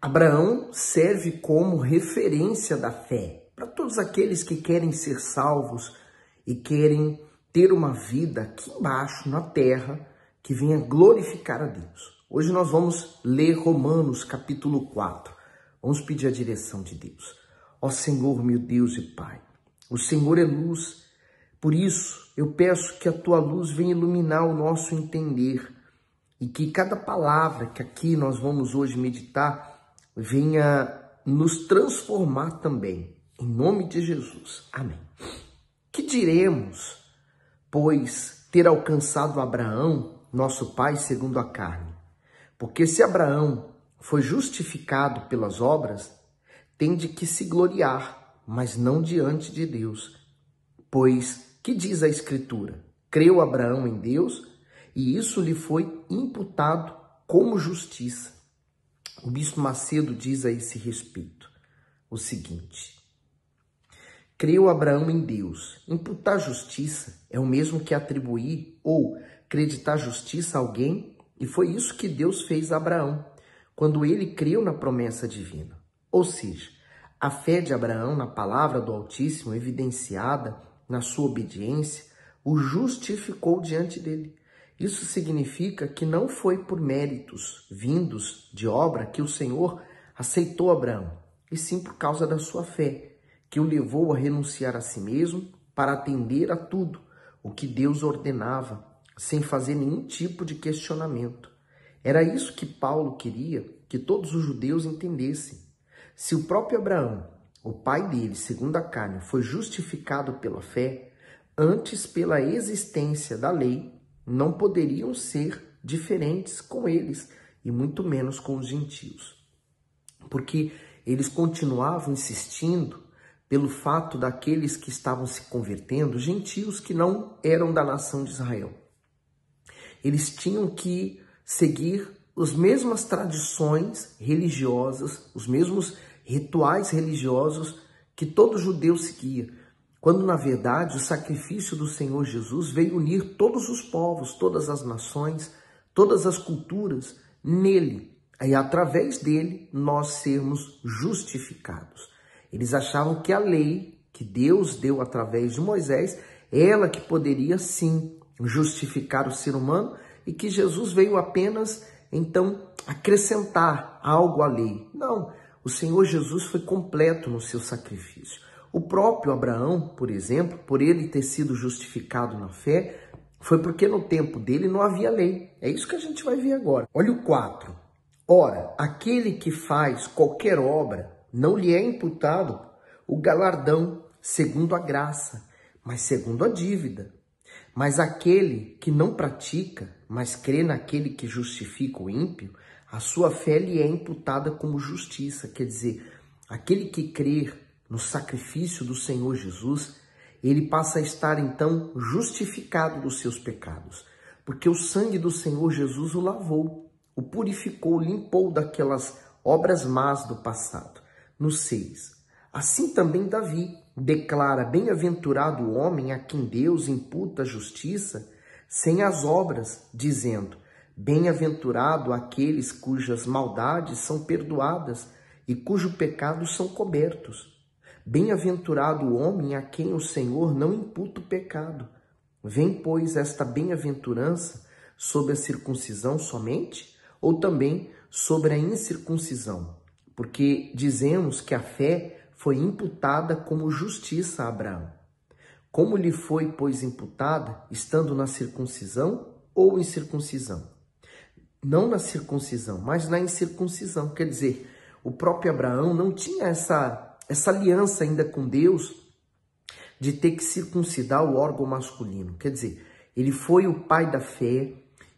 Abraão serve como referência da fé para todos aqueles que querem ser salvos e querem ter uma vida aqui embaixo, na terra, que venha glorificar a Deus. Hoje nós vamos ler Romanos capítulo 4. Vamos pedir a direção de Deus. Ó Senhor, meu Deus e Pai, o Senhor é luz. Por isso, eu peço que a tua luz venha iluminar o nosso entender e que cada palavra que aqui nós vamos hoje meditar venha nos transformar também. Em nome de Jesus. Amém. Que diremos, pois, ter alcançado Abraão, nosso pai segundo a carne? Porque se Abraão foi justificado pelas obras, tem de que se gloriar, mas não diante de Deus. Pois, que diz a Escritura? Creu Abraão em Deus, e isso lhe foi imputado como justiça. O Bispo Macedo diz a esse respeito o seguinte: creu Abraão em Deus. Imputar justiça é o mesmo que atribuir ou acreditar justiça a alguém, e foi isso que Deus fez a Abraão, quando ele creu na promessa divina. Ou seja, a fé de Abraão na palavra do Altíssimo, evidenciada na sua obediência, o justificou diante dele. Isso significa que não foi por méritos vindos de obra que o Senhor aceitou Abraão, e sim por causa da sua fé, que o levou a renunciar a si mesmo para atender a tudo o que Deus ordenava, sem fazer nenhum tipo de questionamento. Era isso que Paulo queria que todos os judeus entendessem. Se o próprio Abraão, o pai dele, segundo a carne, foi justificado pela fé, antes pela existência da lei, não poderiam ser diferentes com eles, e muito menos com os gentios. Porque eles continuavam insistindo pelo fato daqueles que estavam se convertendo, gentios que não eram da nação de Israel. Eles tinham que seguir as mesmas tradições religiosas, os mesmos rituais religiosos que todo judeu seguia, quando na verdade o sacrifício do Senhor Jesus veio unir todos os povos, todas as nações, todas as culturas nele, e através dele nós sermos justificados. Eles achavam que a lei que Deus deu através de Moisés, ela que poderia sim justificar o ser humano, e que Jesus veio apenas então acrescentar algo à lei. Não, o Senhor Jesus foi completo no seu sacrifício. O próprio Abraão, por exemplo, por ele ter sido justificado na fé, foi porque no tempo dele não havia lei. É isso que a gente vai ver agora. Olha o 4. Ora, aquele que faz qualquer obra, não lhe é imputado o galardão segundo a graça, mas segundo a dívida. Mas aquele que não pratica, mas crê naquele que justifica o ímpio, a sua fé lhe é imputada como justiça. Quer dizer, aquele que crer no sacrifício do Senhor Jesus, ele passa a estar então justificado dos seus pecados, porque o sangue do Senhor Jesus o lavou, o purificou, limpou daquelas obras más do passado. No 6. Assim também Davi declara: bem-aventurado o homem a quem Deus imputa a justiça sem as obras, dizendo: bem-aventurado aqueles cujas maldades são perdoadas e cujos pecados são cobertos. Bem-aventurado o homem a quem o Senhor não imputa o pecado. Vem, pois, esta bem-aventurança sobre a circuncisão somente, ou também sobre a incircuncisão? Porque dizemos que a fé foi imputada como justiça a Abraão. Como lhe foi, pois, imputada, estando na circuncisão ou incircuncisão? Não na circuncisão, mas na incircuncisão. Quer dizer, o próprio Abraão não tinha essa aliança ainda com Deus de ter que circuncidar o órgão masculino. Quer dizer, ele foi o pai da fé,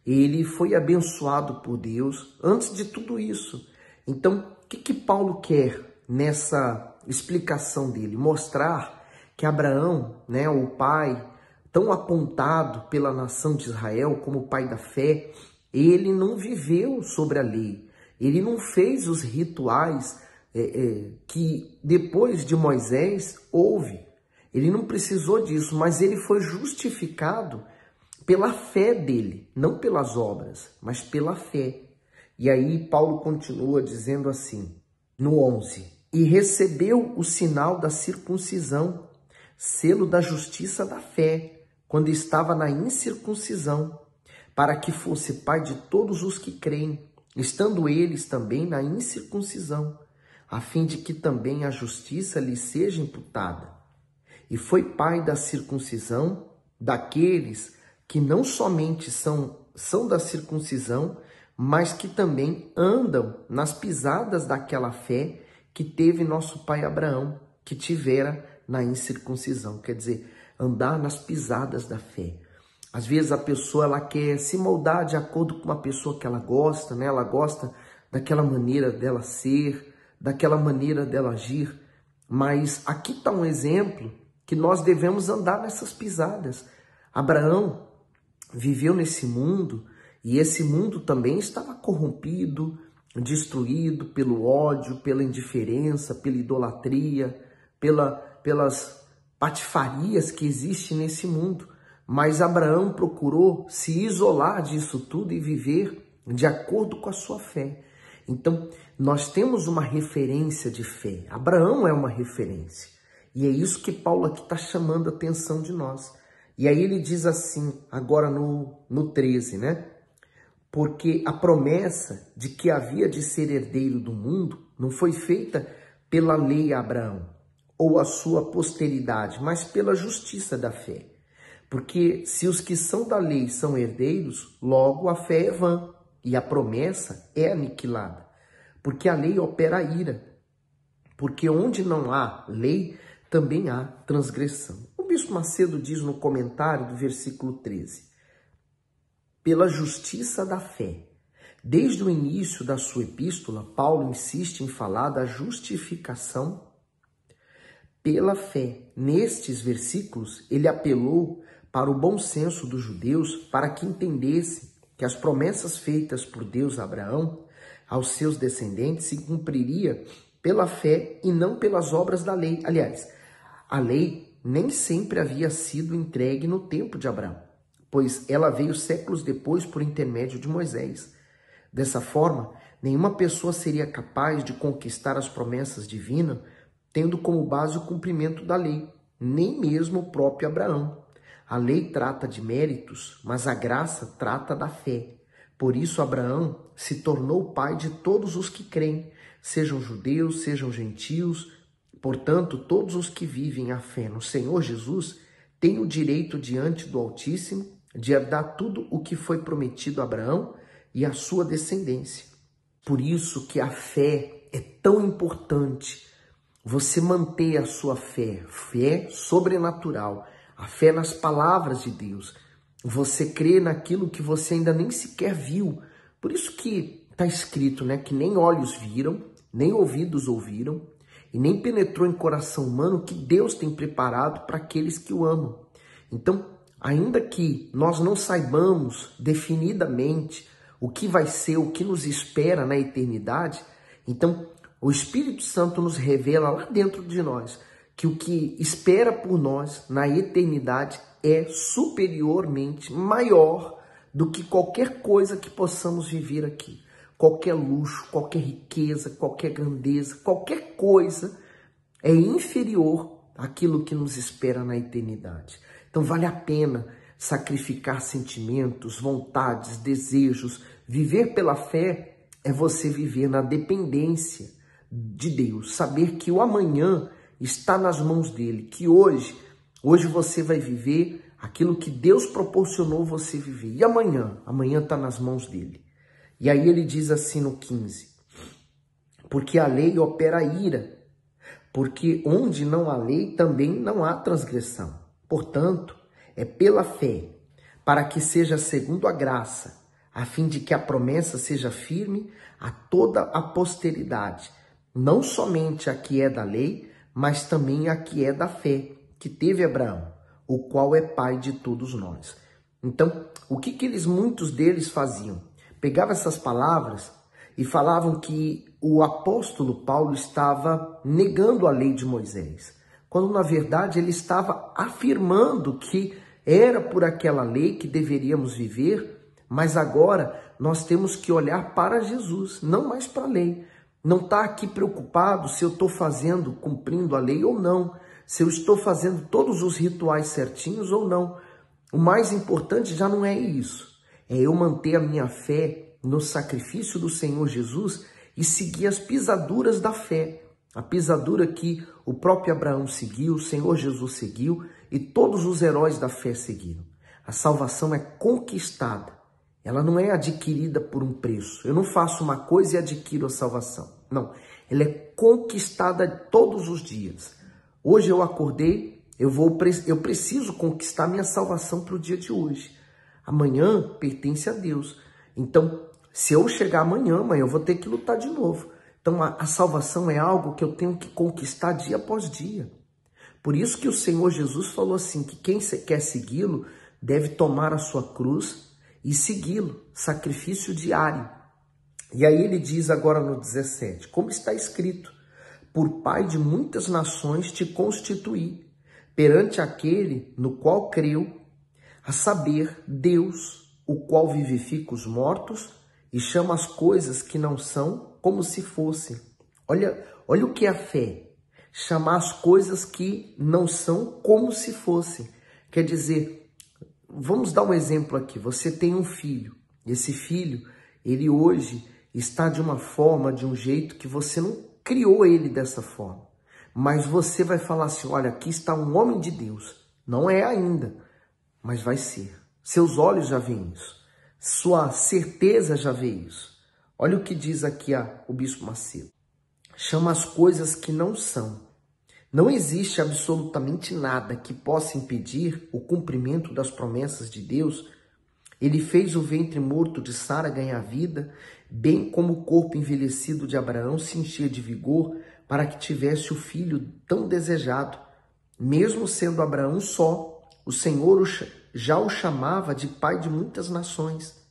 ele foi abençoado por Deus antes de tudo isso. Então, o que Paulo quer nessa explicação dele? Mostrar que Abraão, né, o pai tão apontado pela nação de Israel como pai da fé, ele não viveu sobre a lei, ele não fez os rituais que depois de Moisés houve. Ele não precisou disso, mas ele foi justificado pela fé dele, não pelas obras, mas pela fé. E aí Paulo continua dizendo assim, no 11, e recebeu o sinal da circuncisão, selo da justiça da fé, quando estava na incircuncisão, para que fosse pai de todos os que creem, estando eles também na incircuncisão, a fim de que também a justiça lhe seja imputada. E foi pai da circuncisão daqueles que não somente são da circuncisão, mas que também andam nas pisadas daquela fé que teve nosso pai Abraão, que tivera na incircuncisão, quer dizer, andar nas pisadas da fé. Às vezes a pessoa ela quer se moldar de acordo com uma pessoa que ela gosta, né? Ela gosta daquela maneira dela ser, daquela maneira dela agir, mas aqui está um exemplo que nós devemos andar nessas pisadas. Abraão viveu nesse mundo e esse mundo também estava corrompido, destruído pelo ódio, pela indiferença, pela idolatria, pelas patifarias que existem nesse mundo. Mas Abraão procurou se isolar disso tudo e viver de acordo com a sua fé. Então, nós temos uma referência de fé. Abraão é uma referência. E é isso que Paulo aqui está chamando a atenção de nós. E aí ele diz assim, agora no 13, né? Porque a promessa de que havia de ser herdeiro do mundo não foi feita pela lei a Abraão ou a sua posteridade, mas pela justiça da fé. Porque se os que são da lei são herdeiros, logo a fé é vã e a promessa é aniquilada. Porque a lei opera a ira. Porque onde não há lei, também há transgressão. O Bispo Macedo diz no comentário do versículo 13, pela justiça da fé. Desde o início da sua epístola, Paulo insiste em falar da justificação pela fé. Nestes versículos, ele apelou para o bom senso dos judeus para que entendessem que as promessas feitas por Deus a Abraão, aos seus descendentes, se cumpriria pela fé e não pelas obras da lei. Aliás, a lei nem sempre havia sido entregue no tempo de Abraão, pois ela veio séculos depois por intermédio de Moisés. Dessa forma, nenhuma pessoa seria capaz de conquistar as promessas divinas tendo como base o cumprimento da lei, nem mesmo o próprio Abraão. A lei trata de méritos, mas a graça trata da fé. Por isso Abraão se tornou pai de todos os que creem, sejam judeus, sejam gentios. Portanto, todos os que vivem a fé no Senhor Jesus têm o direito diante do Altíssimo de herdar tudo o que foi prometido a Abraão e a sua descendência. Por isso que a fé é tão importante. Você manter a sua fé sobrenatural, a fé nas palavras de Deus. Você crê naquilo que você ainda nem sequer viu. Por isso que está escrito, né, que nem olhos viram, nem ouvidos ouviram, e nem penetrou em coração humano que Deus tem preparado para aqueles que o amam. Então, ainda que nós não saibamos definidamente o que vai ser, o que nos espera na eternidade, então o Espírito Santo nos revela lá dentro de nós que o que espera por nós na eternidade é superiormente maior do que qualquer coisa que possamos viver aqui. Qualquer luxo, qualquer riqueza, qualquer grandeza, qualquer coisa é inferior àquilo que nos espera na eternidade. Então vale a pena sacrificar sentimentos, vontades, desejos. Viver pela fé é você viver na dependência de Deus. Saber que o amanhã está nas mãos dele, que hoje você vai viver aquilo que Deus proporcionou você viver. E amanhã está nas mãos dele. E aí ele diz assim no 15, porque a lei opera a ira, porque onde não há lei também não há transgressão. Portanto, é pela fé, para que seja segundo a graça, a fim de que a promessa seja firme a toda a posteridade, não somente a que é da lei, mas também a que é da fé, que teve Abraão, o qual é pai de todos nós. Então, o que muitos deles faziam? Pegavam essas palavras e falavam que o apóstolo Paulo estava negando a lei de Moisés, quando na verdade ele estava afirmando que era por aquela lei que deveríamos viver Mas agora nós temos que olhar para Jesus, não mais para a lei. Não está aqui preocupado se eu estou fazendo, cumprindo a lei ou não, se eu estou fazendo todos os rituais certinhos ou não. O mais importante já não é isso, é eu manter a minha fé no sacrifício do Senhor Jesus e seguir as pisaduras da fé. A pisadura que o próprio Abraão seguiu, o Senhor Jesus seguiu e todos os heróis da fé seguiram. A salvação é conquistada, ela não é adquirida por um preço. Eu não faço uma coisa e adquiro a salvação. Não, ela é conquistada todos os dias. Hoje eu acordei, eu preciso conquistar minha salvação para o dia de hoje. Amanhã pertence a Deus. Então, se eu chegar amanhã eu vou ter que lutar de novo. Então, a salvação é algo que eu tenho que conquistar dia após dia. Por isso que o Senhor Jesus falou assim, que quem quer segui-lo deve tomar a sua cruz e segui-lo, sacrifício diário. E aí ele diz agora no 17, como está escrito, por pai de muitas nações te constituí, perante aquele no qual creu, a saber, Deus, o qual vivifica os mortos e chama as coisas que não são como se fossem. Olha o que é a fé, chamar as coisas que não são como se fossem. Quer dizer, vamos dar um exemplo aqui, você tem um filho, esse filho, ele hoje está de uma forma, de um jeito que você não criou ele dessa forma. Mas você vai falar assim, olha, aqui está um homem de Deus. Não é ainda, mas vai ser. Seus olhos já veem isso. Sua certeza já vê isso. Olha o que diz aqui o Bispo Macedo. Chama as coisas que não são. Não existe absolutamente nada que possa impedir o cumprimento das promessas de Deus. Ele fez o ventre morto de Sara ganhar vida, bem como o corpo envelhecido de Abraão se encher de vigor para que tivesse o filho tão desejado. Mesmo sendo Abraão só, o Senhor já o chamava de pai de muitas nações.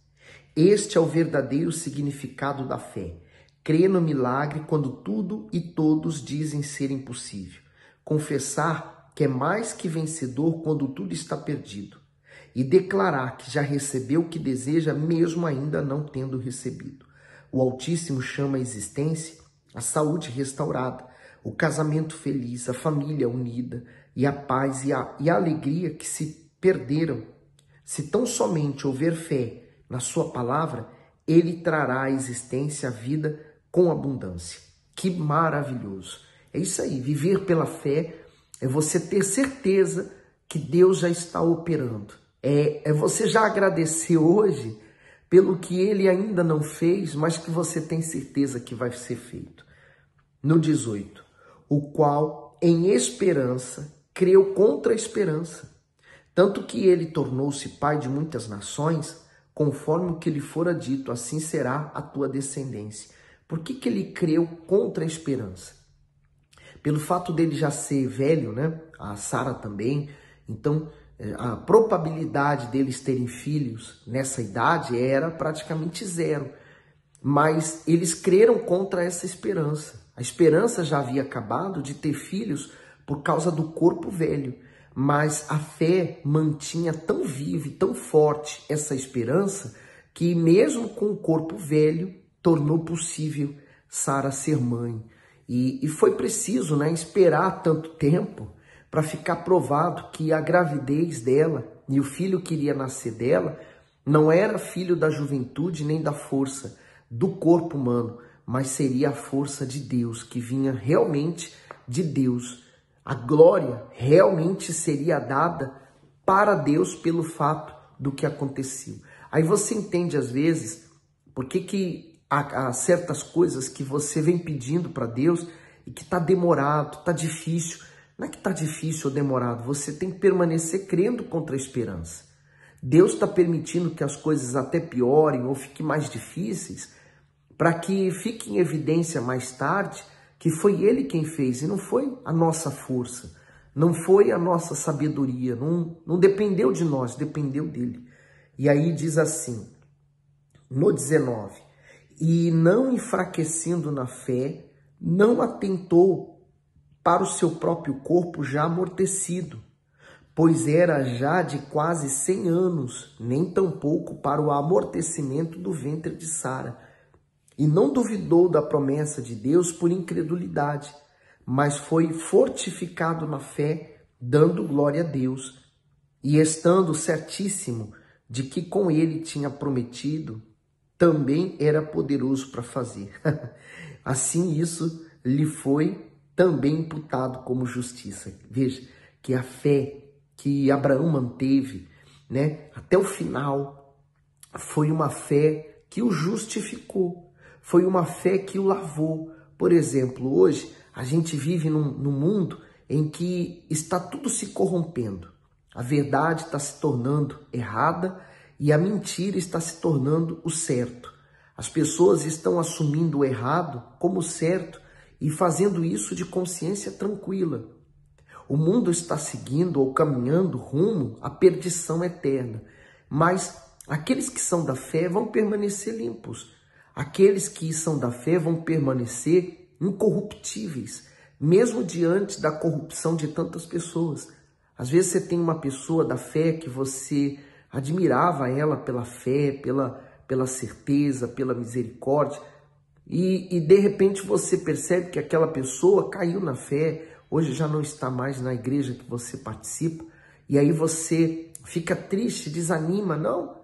Este é o verdadeiro significado da fé. Crer no milagre quando tudo e todos dizem ser impossível. Confessar que é mais que vencedor quando tudo está perdido. E declarar que já recebeu o que deseja, mesmo ainda não tendo recebido. O Altíssimo chama a existência a saúde restaurada, o casamento feliz, a família unida e a paz e a alegria que se perderam. Se tão somente houver fé na sua palavra, ele trará à existência a vida com abundância. Que maravilhoso! É isso aí, viver pela fé é você ter certeza que Deus já está operando. É você já agradecer hoje pelo que ele ainda não fez, mas que você tem certeza que vai ser feito. No 18, o qual em esperança creu contra a esperança, tanto que ele tornou-se pai de muitas nações, conforme o que lhe fora dito, assim será a tua descendência. Por que ele creu contra a esperança? Pelo fato dele já ser velho, né? A Sara também, então a probabilidade deles terem filhos nessa idade era praticamente zero. Mas eles creram contra essa esperança. A esperança já havia acabado de ter filhos por causa do corpo velho. Mas a fé mantinha tão viva e tão forte essa esperança que mesmo com o corpo velho tornou possível Sara ser mãe. E foi preciso, né, esperar tanto tempo para ficar provado que a gravidez dela e o filho que iria nascer dela não era filho da juventude nem da força do corpo humano, mas seria a força de Deus, que vinha realmente de Deus. A glória realmente seria dada para Deus pelo fato do que aconteceu. Aí você entende às vezes por que há certas coisas que você vem pedindo para Deus e que está demorado, está difícil. Não é que está difícil ou demorado, você tem que permanecer crendo contra a esperança. Deus está permitindo que as coisas até piorem ou fiquem mais difíceis para que fique em evidência mais tarde que foi Ele quem fez e não foi a nossa força, não foi a nossa sabedoria, não dependeu de nós, dependeu dEle. E aí diz assim, no 19, e não enfraquecendo na fé, não atentou para o seu próprio corpo já amortecido, pois era já de quase 100 anos, nem tampouco para o amortecimento do ventre de Sara. E não duvidou da promessa de Deus por incredulidade, mas foi fortificado na fé, dando glória a Deus, e estando certíssimo de que com ele tinha prometido, também era poderoso para fazer. Assim isso lhe foi também imputado como justiça. Veja que a fé que Abraão manteve, né, até o final, foi uma fé que o justificou, foi uma fé que o lavou. Por exemplo, hoje a gente vive num mundo em que está tudo se corrompendo. A verdade está se tornando errada e a mentira está se tornando o certo. As pessoas estão assumindo o errado como certo e fazendo isso de consciência tranquila. O mundo está seguindo ou caminhando rumo à perdição eterna, mas aqueles que são da fé vão permanecer limpos. Aqueles que são da fé vão permanecer incorruptíveis, mesmo diante da corrupção de tantas pessoas. Às vezes você tem uma pessoa da fé que você admirava ela pela fé, pela certeza, pela misericórdia, e de repente você percebe que aquela pessoa caiu na fé, hoje já não está mais na igreja que você participa, e aí você fica triste, desanima. Não,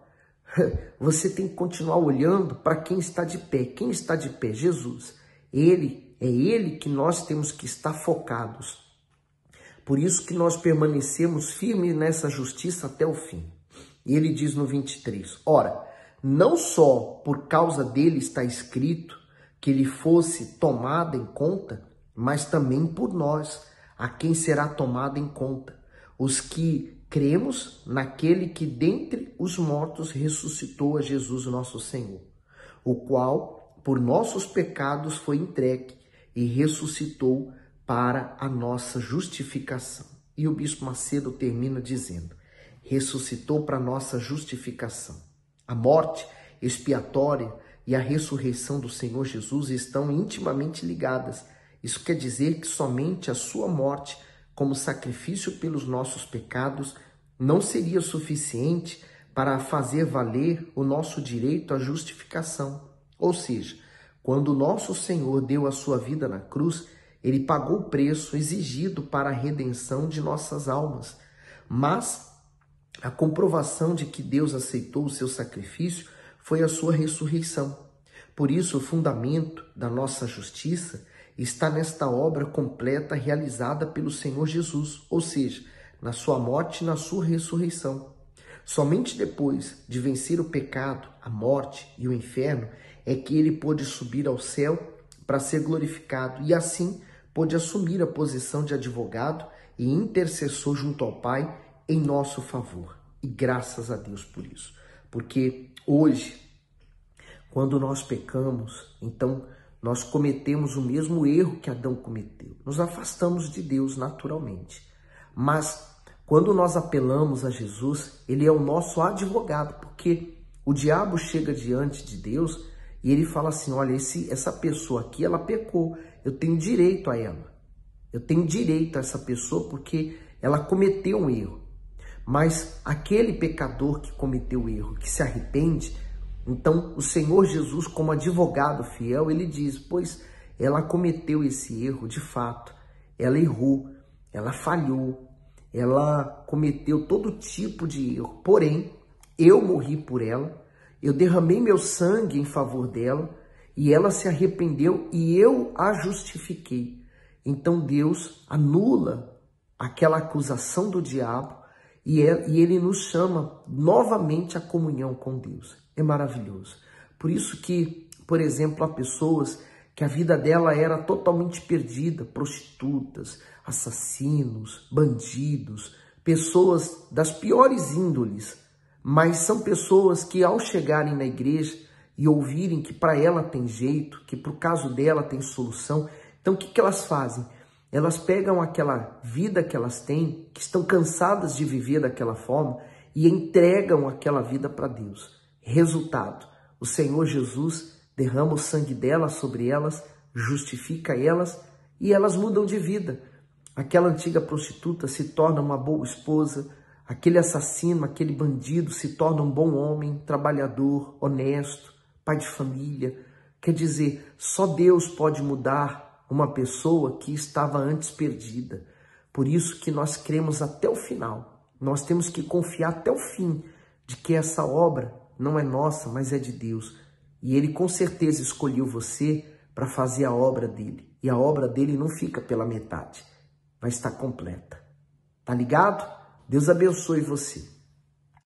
você tem que continuar olhando para quem está de pé. Quem está de pé? Jesus. É Ele que nós temos que estar focados. Por isso que nós permanecemos firmes nessa justiça até o fim. E ele diz no 23, ora, não só por causa dele está escrito que ele fosse tomado em conta, mas também por nós, a quem será tomado em conta, os que cremos naquele que dentre os mortos ressuscitou a Jesus nosso Senhor, o qual por nossos pecados foi entregue e ressuscitou para a nossa justificação. E o bispo Macedo termina dizendo, ressuscitou para a nossa justificação. A morte expiatória e a ressurreição do Senhor Jesus estão intimamente ligadas. Isso quer dizer que somente a sua morte, como sacrifício pelos nossos pecados, não seria suficiente para fazer valer o nosso direito à justificação. Ou seja, quando o nosso Senhor deu a sua vida na cruz, ele pagou o preço exigido para a redenção de nossas almas. Mas a comprovação de que Deus aceitou o seu sacrifício foi a sua ressurreição. Por isso, o fundamento da nossa justiça está nesta obra completa realizada pelo Senhor Jesus, ou seja, na sua morte e na sua ressurreição. Somente depois de vencer o pecado, a morte e o inferno é que ele pôde subir ao céu para ser glorificado e assim pôde assumir a posição de advogado e intercessor junto ao Pai em nosso favor. E graças a Deus por isso. Porque hoje, quando nós pecamos, então nós cometemos o mesmo erro que Adão cometeu. Nos afastamos de Deus naturalmente. Mas quando nós apelamos a Jesus, ele é o nosso advogado, porque o diabo chega diante de Deus e ele fala assim, olha, essa pessoa aqui, ela pecou, eu tenho direito a ela. Eu tenho direito a essa pessoa porque ela cometeu um erro. Mas aquele pecador que cometeu o erro, que se arrepende, então o Senhor Jesus, como advogado fiel, ele diz, pois ela cometeu esse erro de fato, ela errou, ela falhou, ela cometeu todo tipo de erro, porém, eu morri por ela, eu derramei meu sangue em favor dela, e ela se arrependeu e eu a justifiquei. Então Deus anula aquela acusação do diabo e ele nos chama novamente à comunhão com Deus. É maravilhoso. Por isso que, por exemplo, há pessoas que a vida dela era totalmente perdida, prostitutas, assassinos, bandidos, pessoas das piores índoles, mas são pessoas que ao chegarem na igreja e ouvirem que para ela tem jeito, que para o caso dela tem solução, então o que elas fazem? Elas pegam aquela vida que elas têm, que estão cansadas de viver daquela forma, e entregam aquela vida para Deus. Resultado, o Senhor Jesus derrama o sangue delas sobre elas, justifica elas, e elas mudam de vida. Aquela antiga prostituta se torna uma boa esposa, aquele assassino, aquele bandido se torna um bom homem, trabalhador, honesto, pai de família. Quer dizer, só Deus pode mudar uma pessoa que estava antes perdida. Por isso que nós cremos até o final. Nós temos que confiar até o fim de que essa obra não é nossa, mas é de Deus. E Ele com certeza escolheu você para fazer a obra dele. E a obra dele não fica pela metade, vai estar completa. Tá ligado? Deus abençoe você.